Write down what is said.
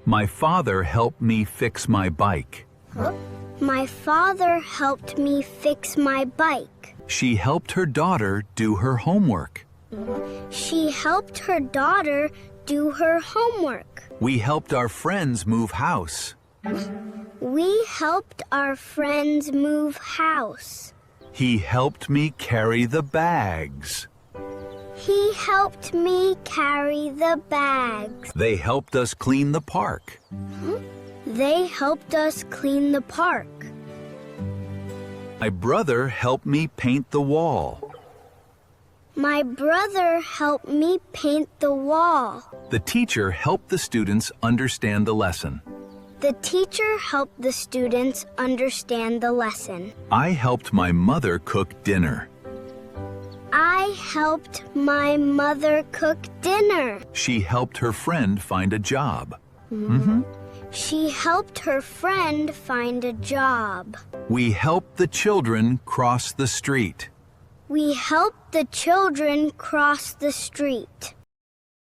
My father helped me fix my bike. My father helped me fix my bike. She helped her daughter do her homework. She helped her daughter do her homework. We helped our friends move house. We helped our friends move house. He helped me carry the bags. He helped me carry the bags. They helped us clean the park. They helped us clean the park. My brother helped me paint the wall. My brother helped me paint the wall. The teacher helped the students understand the lesson. The teacher helped the students understand the lesson. I helped my mother cook dinner. I helped my mother cook dinner. She helped her friend find a job. She helped her friend find a job. We helped the children cross the street. We helped the children cross the street.